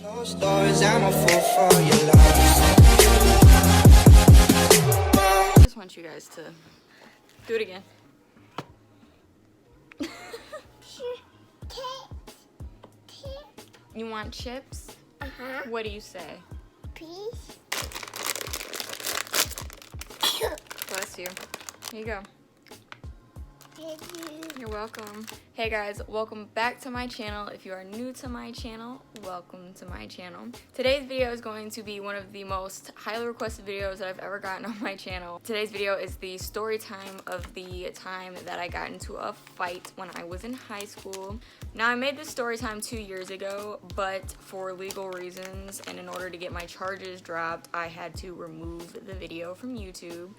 Closed doors, I'm a fool for your love. I just want you guys to do it again. You want chips? Uh-huh. What do you say? Please. Bless you. Here you go. Thank you. You're welcome. Hey guys, welcome back to my channel. If you are new to my channel, welcome to my channel. Today's video is going to be one of the most highly requested videos that I've ever gotten on my channel. Today's video is the story time of the time that I got into a fight when I was in high school. Now, I made this story time 2 years ago, but for legal reasons and in order to get my charges dropped, I had to remove the video from YouTube.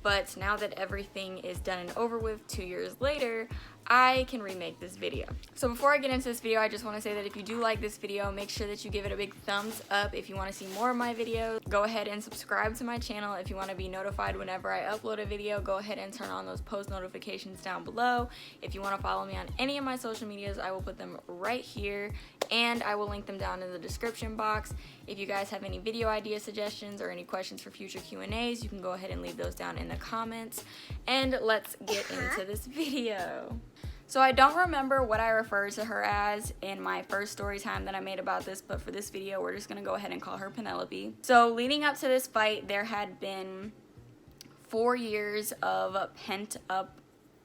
But now that everything is done and over with 2 years later, I can remake this video. So before I get into this video, I just want to say that if you do like this video, make sure that you give it a big thumbs up. If you want to see more of my videos, go ahead and subscribe to my channel. If you want to be notified whenever I upload a video, go ahead and turn on those post notifications down below. If you want to follow me on any of my social medias, I will put them right here, and I will link them down in the description box. If you guys have any video idea suggestions or any questions for future Q&As, you can go ahead and leave those down in the comments. And let's get into this video. So I don't remember what I referred to her as in my first story time that I made about this, but for this video, we're just gonna go ahead and call her Penelope. So leading up to this fight, there had been 4 years of pent up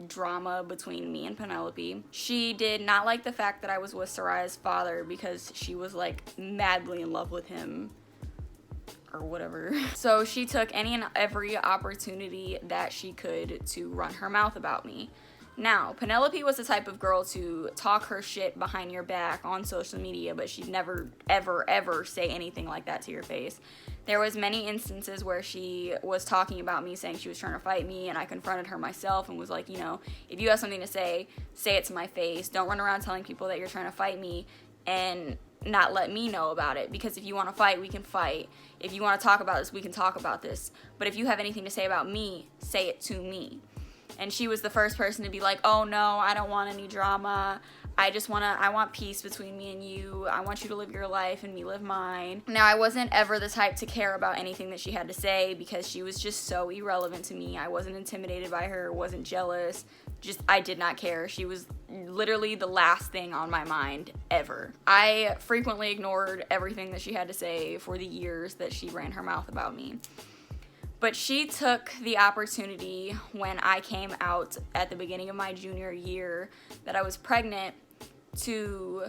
drama between me and Penelope. She did not like the fact that I was with Soraya's father because she was like madly in love with him or whatever. So she took any and every opportunity that she could to run her mouth about me. Now, Penelope was the type of girl to talk her shit behind your back on social media, but she'd never, ever, ever say anything like that to your face. There was many instances where she was talking about me, saying she was trying to fight me, and I confronted her myself and was like, you know, if you have something to say it to my face. Don't run around telling people that you're trying to fight me and not let me know about it, because if you want to fight, we can fight. If you want to talk about this, we can talk about this. But if you have anything to say about me, say it to me. And she was the first person to be like, oh no, I don't want any drama. I want peace between me and you. I want you to live your life and me live mine. Now, I wasn't ever the type to care about anything that she had to say because she was just so irrelevant to me. I wasn't intimidated by her, wasn't jealous. I did not care. She was literally the last thing on my mind ever. I frequently ignored everything that she had to say for the years that she ran her mouth about me. But she took the opportunity when I came out at the beginning of my junior year that I was pregnant to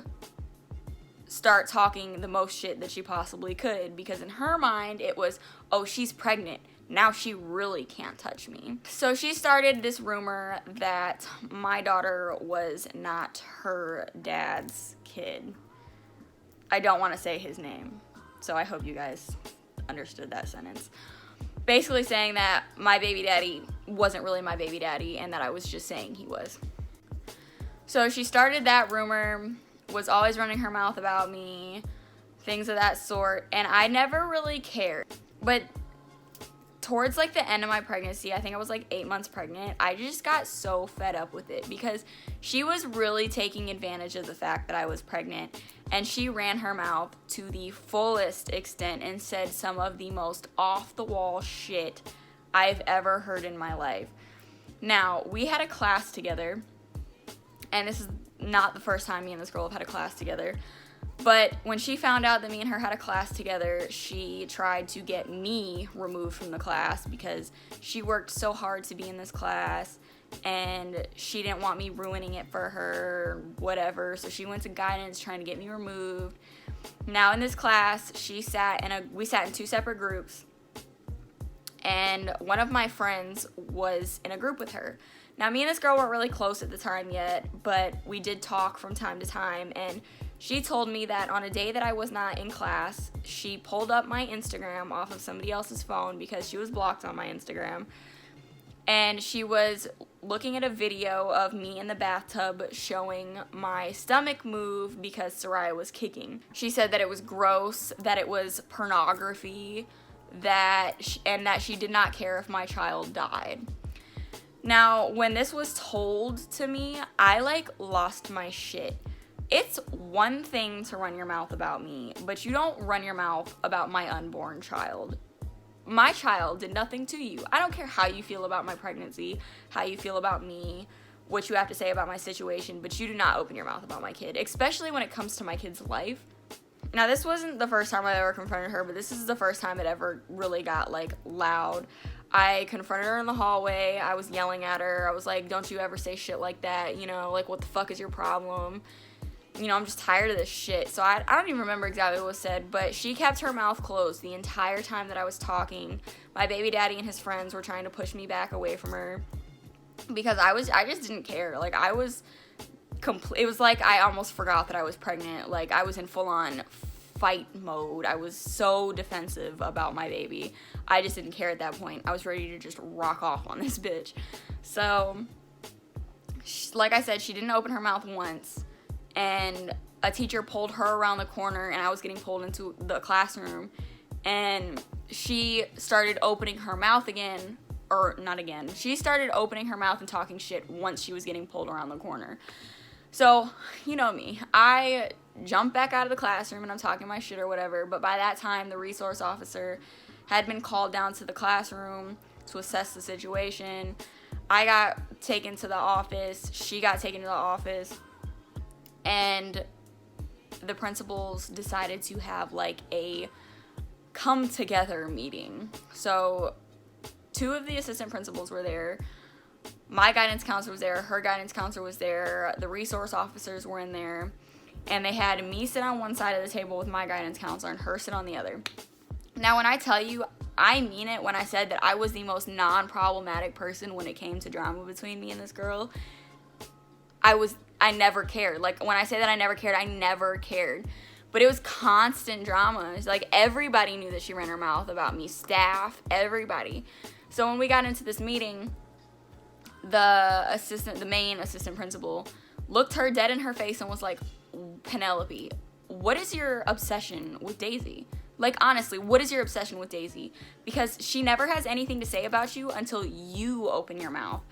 start talking the most shit that she possibly could, because in her mind it was, oh, she's pregnant. Now she really can't touch me. So she started this rumor that my daughter was not her dad's kid. I don't want to say his name, so I hope you guys understood that sentence. Basically saying that my baby daddy wasn't really my baby daddy and that I was just saying he was. So she started that rumor, was always running her mouth about me, things of that sort, and I never really cared. But towards like the end of my pregnancy, I think I was like 8 months pregnant, I just got so fed up with it because she was really taking advantage of the fact that I was pregnant, and she ran her mouth to the fullest extent and said some of the most off-the-wall shit I've ever heard in my life. Now, we had a class together, and this is not the first time me and this girl have had a class together, but when she found out that me and her had a class together, she tried to get me removed from the class because she worked so hard to be in this class and she didn't want me ruining it for her, whatever. So she went to guidance trying to get me removed. Now in this class, we sat in 2 separate groups, and one of my friends was in a group with her. Now, me and this girl weren't really close at the time yet, but we did talk from time to time, and she told me that on a day that I was not in class, she pulled up my Instagram off of somebody else's phone because she was blocked on my Instagram, and she was looking at a video of me in the bathtub showing my stomach move because Soraya was kicking. She said that it was gross, that it was pornography, that she did not care if my child died. Now, when this was told to me, I lost my shit. it's one thing to run your mouth about me, but you don't run your mouth about my unborn child. My child did nothing to you. I don't care how you feel about my pregnancy, how you feel about me, what you have to say about my situation, but you do not open your mouth about my kid, especially when it comes to my kid's life. Now, this wasn't the first time I ever confronted her, but this is the first time it ever really got, like, loud. I confronted her in the hallway. I was yelling at her. I was like, don't you ever say shit like that, you know, like, what the fuck is your problem? You know, I'm just tired of this shit. So I don't even remember exactly what was said, but she kept her mouth closed the entire time that I was talking. My baby daddy and his friends were trying to push me back away from her because I just didn't care. Like, I was it was like I almost forgot that I was pregnant. Like, I was in full-on fight mode. I was so defensive about my baby. I just didn't care at that point. I was ready to just rock off on this bitch. So, like I said, she didn't open her mouth once. And a teacher pulled her around the corner, and I was getting pulled into the classroom, and she started opening her mouth again, or not again. She started opening her mouth and talking shit once she was getting pulled around the corner. So, you know me. I jumped back out of the classroom, and I'm talking my shit or whatever, but by that time, the resource officer had been called down to the classroom to assess the situation. I got taken to the office. She got taken to the office. And the principals decided to have, like, a come-together meeting. So, 2 of the assistant principals were there. My guidance counselor was there. Her guidance counselor was there. The resource officers were in there. And they had me sit on one side of the table with my guidance counselor and her sit on the other. Now, when I tell you, I mean it when I said that I was the most non-problematic person when it came to drama between me and this girl. I never cared. Like, when I say that I never cared. But it was constant drama. It's like, everybody knew that she ran her mouth about me. Staff, everybody. So when we got into this meeting, the main assistant principal, looked her dead in her face and was like, Penelope, what is your obsession with Daisy? Like, honestly, what is your obsession with Daisy? Because she never has anything to say about you until you open your mouth.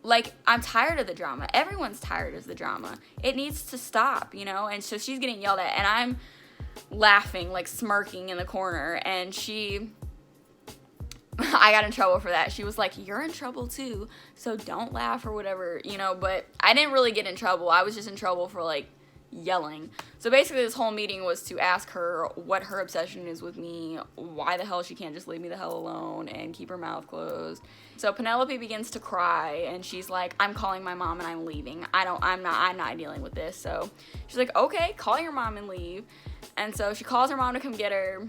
Like, I'm tired of the drama. Everyone's tired of the drama. It needs to stop, you know? And so she's getting yelled at, and I'm laughing, like, smirking in the corner, and I got in trouble for that. She was like, you're in trouble too, so don't laugh or whatever, you know? But I didn't really get in trouble. I was just in trouble for, like, yelling. So basically this whole meeting was to ask her what her obsession is with me, why the hell she can't just leave me the hell alone and keep her mouth closed. So Penelope begins to cry, and she's like, I'm calling my mom and I'm leaving. I'm not dealing with this. So she's like, okay, call your mom and leave. And so she calls her mom to come get her.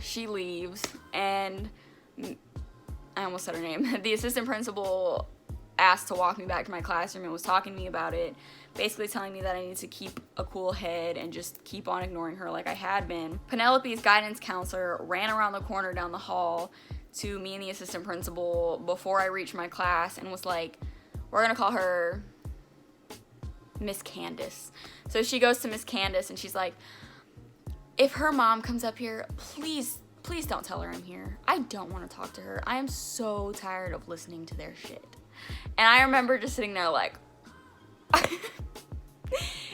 She leaves, and I almost said her name. The assistant principal asked to walk me back to my classroom and was talking to me about it, basically telling me that I need to keep a cool head and just keep on ignoring her like I had been. Penelope's guidance counselor ran around the corner down the hall to me and the assistant principal before I reached my class and was like, we're gonna call her Miss Candace. So she goes to Miss Candace and she's like, if her mom comes up here, please don't tell her I'm here. I don't want to talk to her. I am so tired of listening to their shit. And I remember just sitting there like,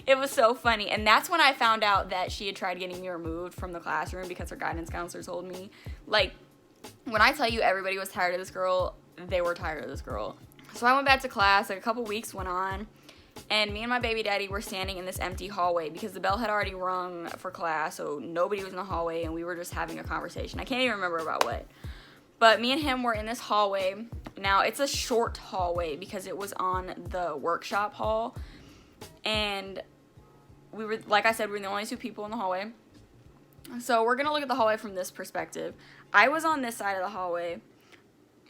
it was so funny. And that's when I found out that she had tried getting me removed from the classroom because her guidance counselor told me. Like, when I tell you everybody was tired of this girl, they were tired of this girl. So I went back to class, like a couple weeks went on, and me and my baby daddy were standing in this empty hallway because the bell had already rung for class, so nobody was in the hallway, and we were just having a conversation. I can't even remember about what. But me and him were in this hallway. Now, it's a short hallway because it was on the workshop hall. And we were, like I said, we were the only 2 people in the hallway. So we're going to look at the hallway from this perspective. I was on this side of the hallway.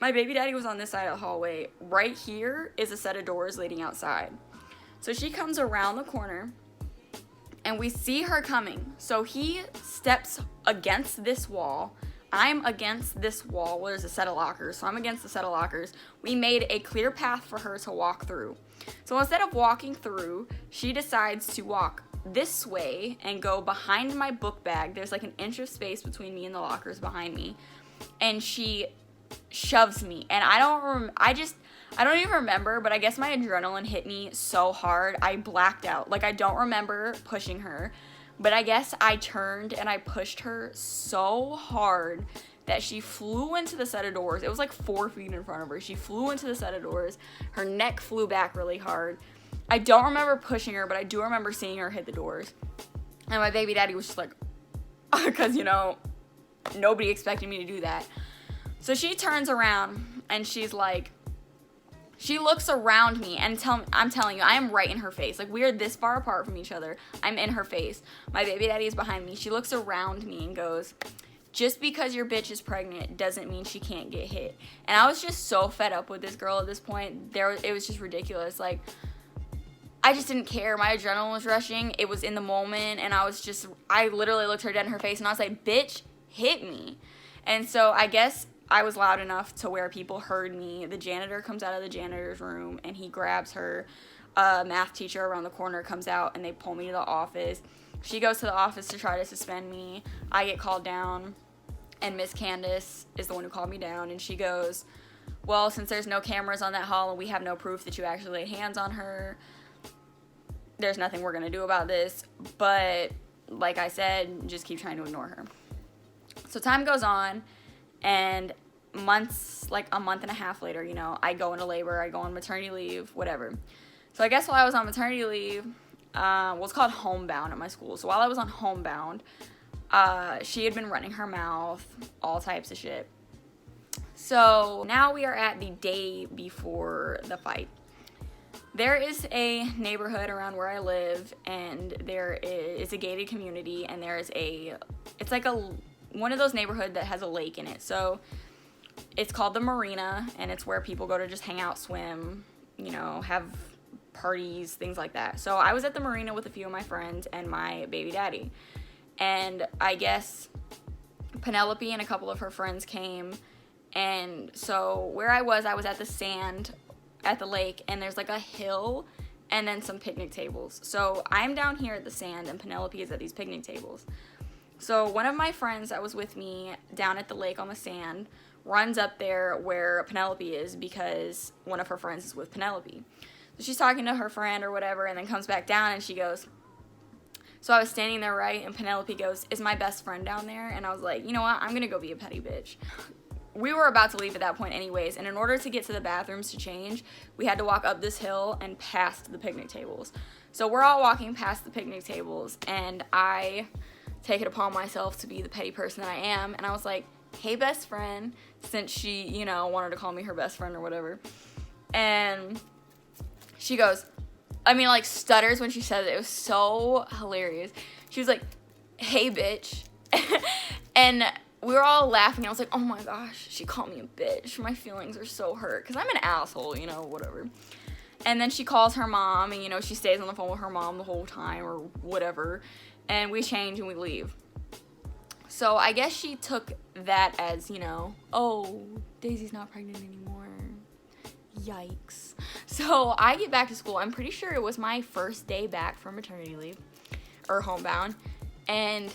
My baby daddy was on this side of the hallway. Right here is a set of doors leading outside. So she comes around the corner, and we see her coming. So he steps against this wall. I'm against this wall where there's a set of lockers. So I'm against the set of lockers. We made a clear path for her to walk through. So instead of walking through, she decides to walk this way and go behind my book bag. There's like an inch of space between me and the lockers behind me. And she shoves me. And I don't even remember, but I guess my adrenaline hit me so hard, I blacked out. Like, I don't remember pushing her, but I guess I turned and I pushed her so hard that she flew into the set of doors. It was like 4 feet in front of her. She flew into the set of doors. Her neck flew back really hard. I don't remember pushing her, but I do remember seeing her hit the doors. And my baby daddy was just like, because, you know, nobody expected me to do that. So she turns around and she's like, she looks around me and I'm telling you, I am right in her face. Like, we are this far apart from each other. I'm in her face. My baby daddy is behind me. She looks around me and goes, just because your bitch is pregnant doesn't mean she can't get hit. And I was just so fed up with this girl at this point. It was just ridiculous. Like, I just didn't care. My adrenaline was rushing. It was in the moment. And I literally looked her dead in her face and I was like, bitch, hit me. And so I guess I was loud enough to where people heard me. The janitor comes out of the janitor's room and he grabs her. A math teacher around the corner comes out and they pull me to the office. She goes to the office to try to suspend me. I get called down and Miss Candace is the one who called me down, and she goes, well, since there's no cameras on that hall and we have no proof that you actually laid hands on her, there's nothing we're going to do about this. But like I said, just keep trying to ignore her. So time goes on, and months, like a month and a half later, you know, I go into labor, I go on maternity leave, whatever. So I guess while I was on maternity leave, it's called homebound at my school. So while I was on homebound, she had been running her mouth, all types of shit. So now we are at the day before the fight. There is a neighborhood around where I live, and it's a gated community, and it's like one of those neighborhoods that has a lake in it. So it's called the marina, and it's where people go to just hang out, swim, you know, have parties, things like that. So I was at the marina with a few of my friends and my baby daddy. And I guess Penelope and a couple of her friends came. And so where I was at the sand at the lake, and there's like a hill and then some picnic tables. So I'm down here at the sand and Penelope is at these picnic tables. So one of my friends that was with me down at the lake on the sand runs up there where Penelope is because one of her friends is with Penelope. So she's talking to her friend or whatever, and then comes back down and she goes, so I was standing there, right, and Penelope goes, is my best friend down there? And I was like, you know what, I'm gonna go be a petty bitch. We were about to leave at that point anyways, and in order to get to the bathrooms to change, we had to walk up this hill and past the picnic tables. So we're all walking past the picnic tables, and I take it upon myself to be the petty person that I am, and I was like, hey, best friend, since she, you know, wanted to call me her best friend or whatever. And she goes, like, stutters when she says it. It was so hilarious. She was like, hey, bitch. And we were all laughing. I was like, oh my gosh, she called me a bitch. My feelings are so hurt because I'm an asshole, you know, whatever. And then she calls her mom, and, you know, she stays on the phone with her mom the whole time or whatever. And we change and we leave. So I guess she took that as, you know, oh, Daisy's not pregnant anymore. Yikes. So I get back to school. I'm pretty sure it was my first day back from maternity leave or homebound. And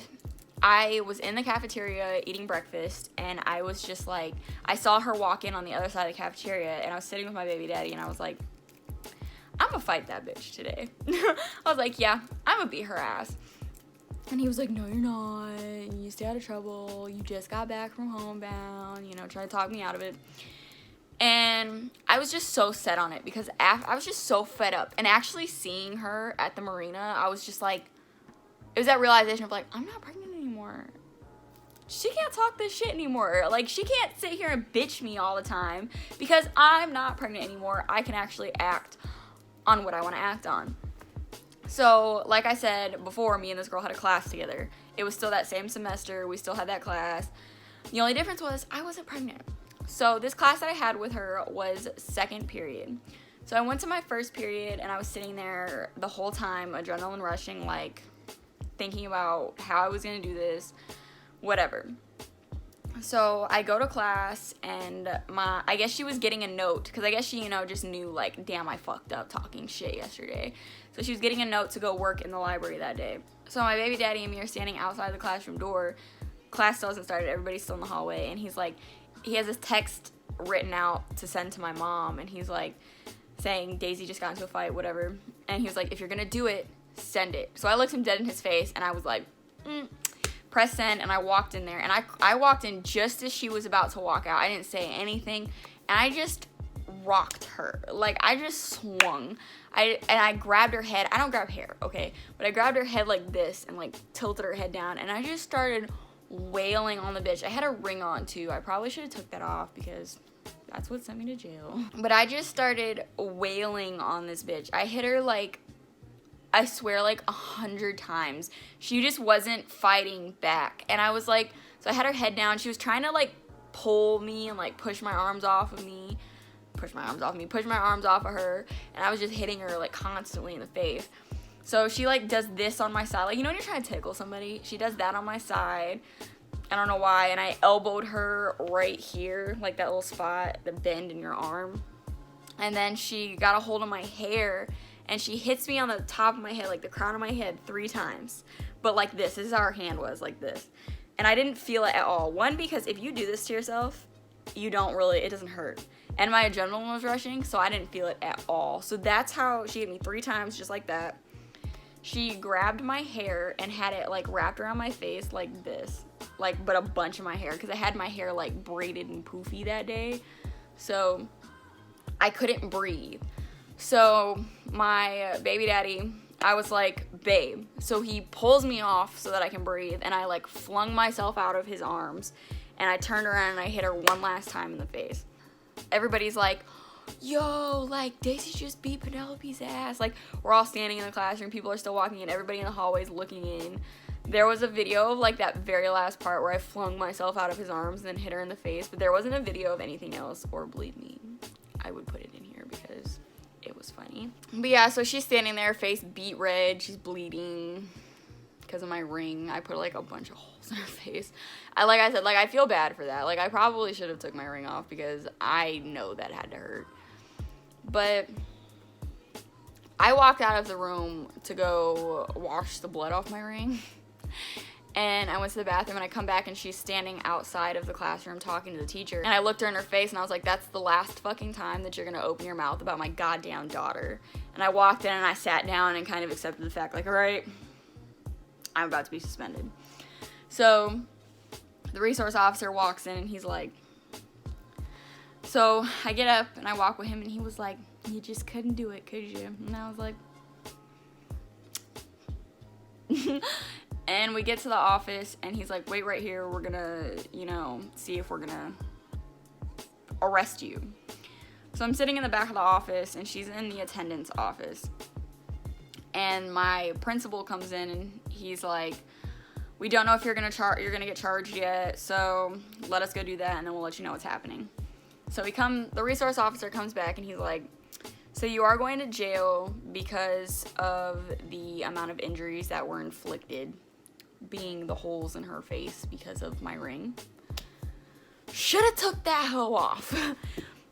I was in the cafeteria eating breakfast, and I was just like, I saw her walk in on the other side of the cafeteria, and I was sitting with my baby daddy, and I was like, I'm gonna fight that bitch today. I was like, yeah, I'm gonna beat her ass. And he was like, no, you're not. You stay out of trouble. You just got back from homebound, you know, trying to talk me out of it. And I was just so set on it because I was just so fed up. And actually seeing her at the marina, I was just like, it was that realization of like, I'm not pregnant anymore. She can't talk this shit anymore. Like, she can't sit here and bitch me all the time because I'm not pregnant anymore. I can actually act on what I want to act on. So, like I said before, me and this girl had a class together. It was still that same semester. We still had that class. The only difference was I wasn't pregnant. So this class that I had with her was second period. So I went to my first period, and I was sitting there the whole time, adrenaline rushing, like thinking about how I was going to do this, whatever. So I go to class, and I guess she was getting a note, because I guess she, you know, just knew, like, damn, I fucked up talking shit yesterday. So she was getting a note to go work in the library that day. So my baby daddy and me are standing outside the classroom door. Class still hasn't started. Everybody's still in the hallway, and he's like, he has this text written out to send to my mom, and he's like saying Daisy just got into a fight, whatever, and he was like, if you're gonna do it, send it. So I looked him dead in his face, and I was like, press send, and I walked in there, and I walked in just as she was about to walk out. I didn't say anything, and I just rocked her. Like, I just swung. I grabbed her head. I don't grab hair, okay? But I grabbed her head like this and like tilted her head down, and I just started wailing on the bitch. I had a ring on too. I probably should have took that off because that's what sent me to jail. But I just started wailing on this bitch. I hit her like, I swear, like 100 times. She just wasn't fighting back. And I was like, so I had her head down. She was trying to like pull me and like push my arms off of me. Push my arms off of her. And I was just hitting her like constantly in the face. So she like does this on my side. Like, you know when you're trying to tickle somebody? She does that on my side. I don't know why. And I elbowed her right here. Like that little spot, the bend in your arm. And then she got a hold of my hair. And she hits me on the top of my head, like the crown of my head, 3 times. But like this is how her hand was, like this. And I didn't feel it at all. One, because if you do this to yourself, it doesn't hurt. And my adrenaline was rushing, so I didn't feel it at all. So that's how she hit me 3 times, just like that. She grabbed my hair and had it like wrapped around my face like this. Like, but a bunch of my hair, because I had my hair like braided and poofy that day. So I couldn't breathe. So my baby daddy, I was like, babe. So he pulls me off so that I can breathe, and I like flung myself out of his arms, and I turned around and I hit her one last time in the face. Everybody's like, yo, like Daisy just beat Penelope's ass. Like, we're all standing in the classroom, people are still walking in, everybody in the hallways looking in. There was a video of like that very last part where I flung myself out of his arms and then hit her in the face, but there wasn't a video of anything else, or believe me, I would put it in here because it was funny. But yeah, so she's standing there, face beet red, she's bleeding because of my ring. I put like a bunch of holes in her face. Like I said, like I feel bad for that. Like I probably should have took my ring off because I know that had to hurt. But I walked out of the room to go wash the blood off my ring. And I went to the bathroom, and I come back, and she's standing outside of the classroom talking to the teacher. And I looked her in her face, and I was like, that's the last fucking time that you're gonna open your mouth about my goddamn daughter. And I walked in, and I sat down and kind of accepted the fact, like, all right, I'm about to be suspended. So the resource officer walks in, and he's like, so I get up, and I walk with him, and he was like, you just couldn't do it, could you? And I was like, and we get to the office, and he's like, wait right here, we're gonna, see if we're gonna arrest you. So I'm sitting in the back of the office, and she's in the attendance office. And my principal comes in, and he's like, we don't know if you're gonna get charged yet, so let us go do that, and then we'll let you know what's happening. So the resource officer comes back, and he's like, so you are going to jail because of the amount of injuries that were inflicted, being the holes in her face because of my ring. Should've took that hoe off.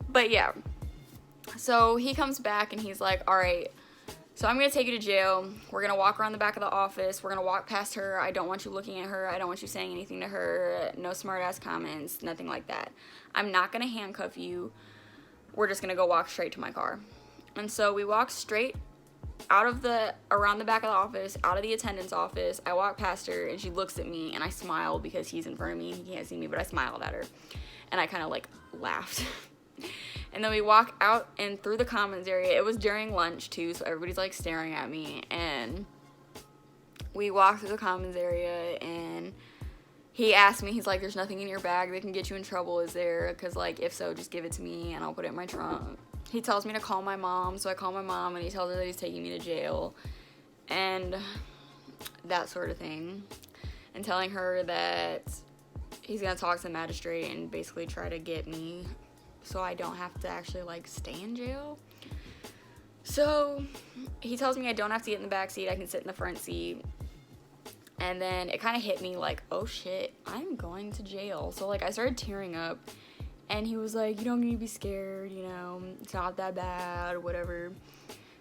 But yeah. So he comes back and he's like, alright, so I'm gonna take you to jail. We're gonna walk around the back of the office. We're gonna walk past her. I don't want you looking at her. I don't want you saying anything to her. No smart ass comments, nothing like that. I'm not gonna handcuff you. We're just gonna go walk straight to my car. And so we walk straight around the back of the office, out of the attendance office. I walk past her, and she looks at me, and I smile because he's in front of me. He can't see me, but I smiled at her. And I kind of, like, laughed. And then we walk out and through the commons area. It was during lunch, too, so everybody's, like, staring at me. And we walk through the commons area, and he asked me, he's like, there's nothing in your bag that can get you in trouble, is there? Because, like, if so, just give it to me, and I'll put it in my trunk. He tells me to call my mom, so I call my mom, and he tells her that he's taking me to jail, and that sort of thing, and telling her that he's gonna talk to the magistrate and basically try to get me so I don't have to actually, like, stay in jail. So he tells me I don't have to get in the back seat, I can sit in the front seat, and then it kind of hit me like, oh shit, I'm going to jail. So, like, I started tearing up. And he was like, you don't need to be scared, it's not that bad, or whatever.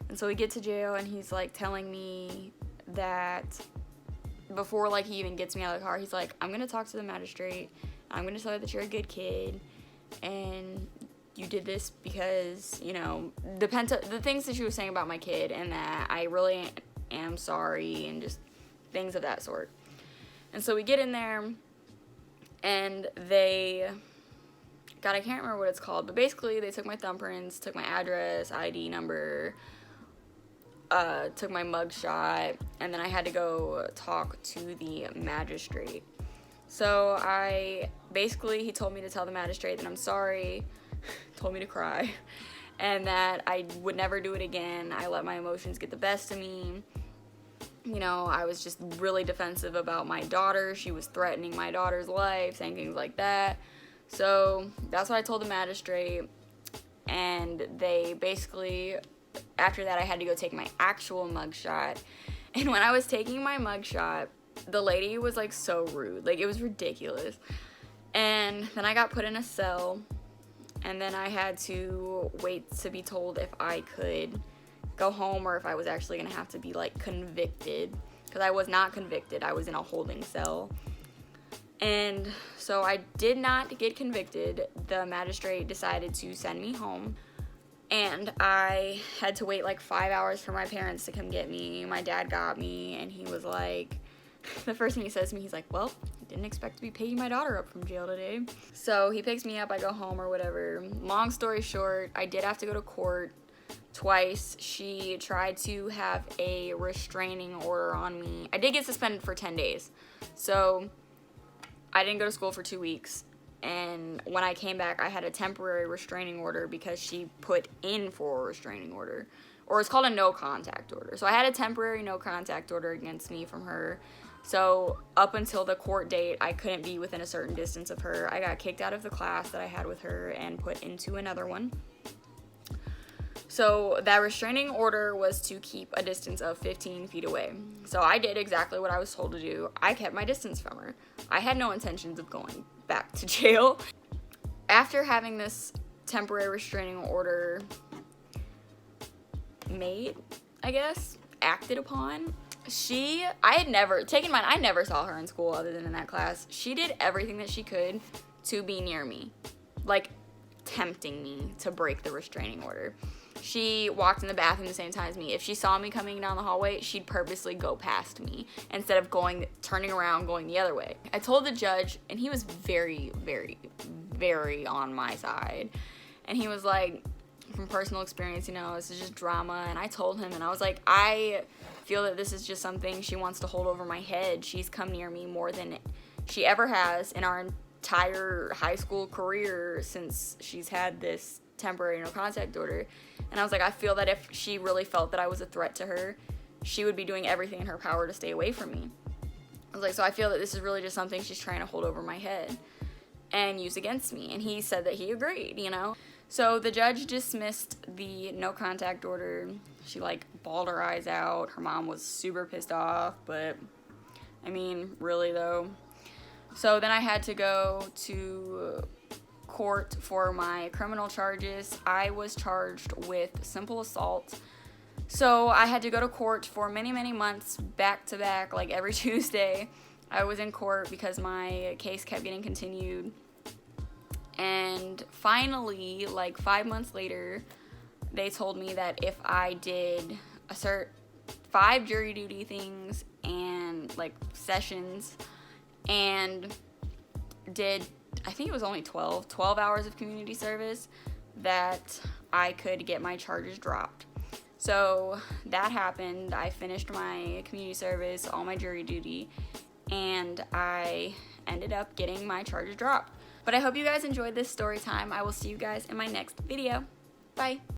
And so we get to jail, and he's, like, telling me that before, like, he even gets me out of the car, he's like, I'm going to talk to the magistrate. I'm going to tell her that you're a good kid. and you did this because, you know, the things that she was saying about my kid, and that I really am sorry, and just things of that sort. And so we get in there, and I can't remember what it's called, but basically they took my thumbprints, took my address, ID number, took my mugshot, and then I had to go talk to the magistrate. So he told me to tell the magistrate that I'm sorry, told me to cry, and that I would never do it again. I let my emotions get the best of me. You know, I was just really defensive about my daughter. She was threatening my daughter's life, saying things like that. So that's what I told the magistrate, and they basically, after that, I had to go take my actual mugshot. And when I was taking my mugshot, the lady was like so rude, like it was ridiculous. And then I got put in a cell, and then I had to wait to be told if I could go home or if I was actually gonna have to be like convicted, because I was not convicted. I was in a holding cell. And so I did not get convicted. The magistrate decided to send me home, and I had to wait like 5 hours for my parents to come get me. My dad got me, and he was like, the first thing he says to me, he's like, well, I didn't expect to be picking my daughter up from jail today. So he picks me up, I go home or whatever. Long story short, I did have to go to court twice. She tried to have a restraining order on me. I did get suspended for 10 days. So I didn't go to school for 2 weeks, and when I came back, I had a temporary restraining order because she put in for a restraining order, or it's called a no contact order. So I had a temporary no contact order against me from her. So up until the court date, I couldn't be within a certain distance of her. I got kicked out of the class that I had with her and put into another one. So that restraining order was to keep a distance of 15 feet away. So I did exactly what I was told to do. I kept my distance from her. I had no intentions of going back to jail. After having this temporary restraining order made, I guess, acted upon, I never saw her in school other than in that class. She did everything that she could to be near me, like tempting me to break the restraining order. She walked in the bathroom the same time as me. If she saw me coming down the hallway, she'd purposely go past me instead of turning around, going the other way. I told the judge, and he was very, very, very on my side. And he was like, from personal experience, you know, this is just drama. And I told him, and I was like, I feel that this is just something she wants to hold over my head. She's come near me more than she ever has in our entire high school career since she's had this temporary no contact order. And I was like, I feel that if she really felt that I was a threat to her, she would be doing everything in her power to stay away from me. I was like, so I feel that this is really just something she's trying to hold over my head and use against me. And he said that he agreed, you know. So the judge dismissed the no contact order. She like bawled her eyes out. Her mom was super pissed off, but I mean, really though. So then I had to go to court for my criminal charges. I was charged with simple assault. So I had to go to court for many, many months back to back, like every Tuesday. I was in court because my case kept getting continued. And finally, like 5 months later, they told me that if I did 5 jury duty things and like sessions and did, I think it was only 12 hours of community service, that I could get my charges dropped. So that happened. I finished my community service, all my jury duty, and I ended up getting my charges dropped. But I hope you guys enjoyed this story time. I will see you guys in my next video. Bye.